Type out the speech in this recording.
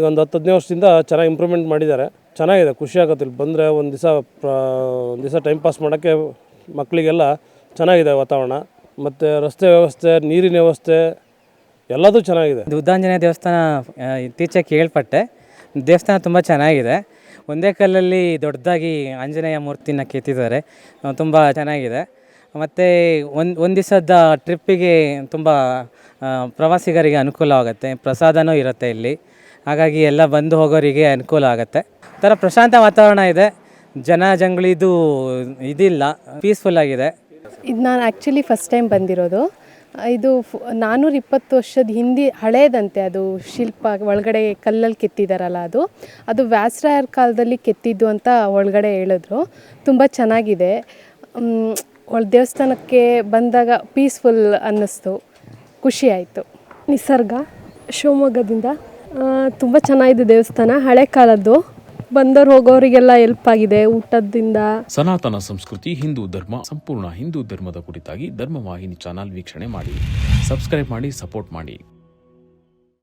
ಒಂದು 10-15 ವರ್ಷದಿಂದ ಚೆನ್ನಾಗಿ ಇಂಪ್ರೂವ್ಮೆಂಟ್ ಮಾಡಿದ್ದಾರೆ. ಚೆನ್ನಾಗಿದೆ, ಖುಷಿ ಆಗುತ್ತೆ ಇಲ್ಲಿ ಬಂದರೆ. ಒಂದು ದಿವಸ ಟೈಮ್ ಪಾಸ್ ಮಾಡೋಕ್ಕೆ ಮಕ್ಕಳಿಗೆಲ್ಲ ಚೆನ್ನಾಗಿದೆ ವಾತಾವರಣ. ಮತ್ತು ರಸ್ತೆ ವ್ಯವಸ್ಥೆ, ನೀರಿನ ವ್ಯವಸ್ಥೆ ಎಲ್ಲದೂ ಚೆನ್ನಾಗಿದೆ. ಉದ್ದಾಂಜನೇಯ ದೇವಸ್ಥಾನ ಇತ್ತೀಚೆಗೆ ಕೇಳ್ಪಟ್ಟೆ. ದೇವಸ್ಥಾನ ತುಂಬ ಚೆನ್ನಾಗಿದೆ. ಒಂದೇ ಕಲ್ಲಲ್ಲಿ ದೊಡ್ಡದಾಗಿ ಆಂಜನೇಯ ಮೂರ್ತಿನ ಕೆತ್ತಿದ್ದಾರೆ. ತುಂಬ ಚೆನ್ನಾಗಿದೆ. ಮತ್ತು ಒಂದು ದಿವಸದ ಟ್ರಿಪ್ಪಿಗೆ ತುಂಬ ಪ್ರವಾಸಿಗರಿಗೆ ಅನುಕೂಲವಾಗುತ್ತೆ. ಪ್ರಸಾದನೂ ಇರುತ್ತೆ ಇಲ್ಲಿ. ಹಾಗಾಗಿ ಎಲ್ಲ ಬಂದು ಹೋಗೋರಿಗೆ ಅನುಕೂಲ ಆಗುತ್ತೆ. ಒಂಥರ ಪ್ರಶಾಂತ ವಾತಾವರಣ ಇದೆ. ಜನಜಂಗುಳಿದು ಇದಿಲ್ಲ, ಪೀಸ್ಫುಲ್ ಆಗಿದೆ. ಇದು ನಾನು ಆ್ಯಕ್ಚುಲಿ ಫಸ್ಟ್ ಟೈಮ್ ಬಂದಿರೋದು. ಇದು 420 ವರ್ಷದ ಹಿಂದೆ ಹಳೇದಂತೆ. ಅದು ಶಿಲ್ಪ ಒಳಗಡೆ ಕಲ್ಲಲ್ಲಿ ಕೆತ್ತಿದಾರಲ್ಲ, ಅದು ವ್ಯಾಸರಾಯರ ಕಾಲದಲ್ಲಿ ಕೆತ್ತಿದ್ದು ಅಂತ ಒಳಗಡೆ ಹೇಳಿದ್ರು. ತುಂಬ ಚೆನ್ನಾಗಿದೆ. ದೇವಸ್ಥಾನಕ್ಕೆ ಬಂದಾಗ ಪೀಸ್ಫುಲ್ ಅನ್ನಿಸ್ತು, ಖುಷಿ ಆಯಿತು. ನಿಸರ್ಗ, ಶಿವಮೊಗ್ಗದಿಂದ. ತುಂಬ ಚೆನ್ನಾಗಿದೆ ದೇವಸ್ಥಾನ, ಹಳೆ ಕಾಲದ್ದು. ಬಂದವರು ಹೋಗೋರಿಗೆಲ್ಲ ಹೆಲ್ಪ್ ಆಗಿದೆ ಊಟದಿಂದ. ಸನಾತನ ಸಂಸ್ಕೃತಿ, ಹಿಂದೂ ಧರ್ಮ, ಸಂಪೂರ್ಣ ಹಿಂದೂ ಧರ್ಮದ ಕುರಿತಾಗಿ ಧರ್ಮವಾಹಿನಿ ಚಾನಲ್ ವೀಕ್ಷಣೆ ಮಾಡಿ, ಸಬ್ಸ್ಕ್ರೈಬ್ ಮಾಡಿ, ಸಪೋರ್ಟ್ ಮಾಡಿ.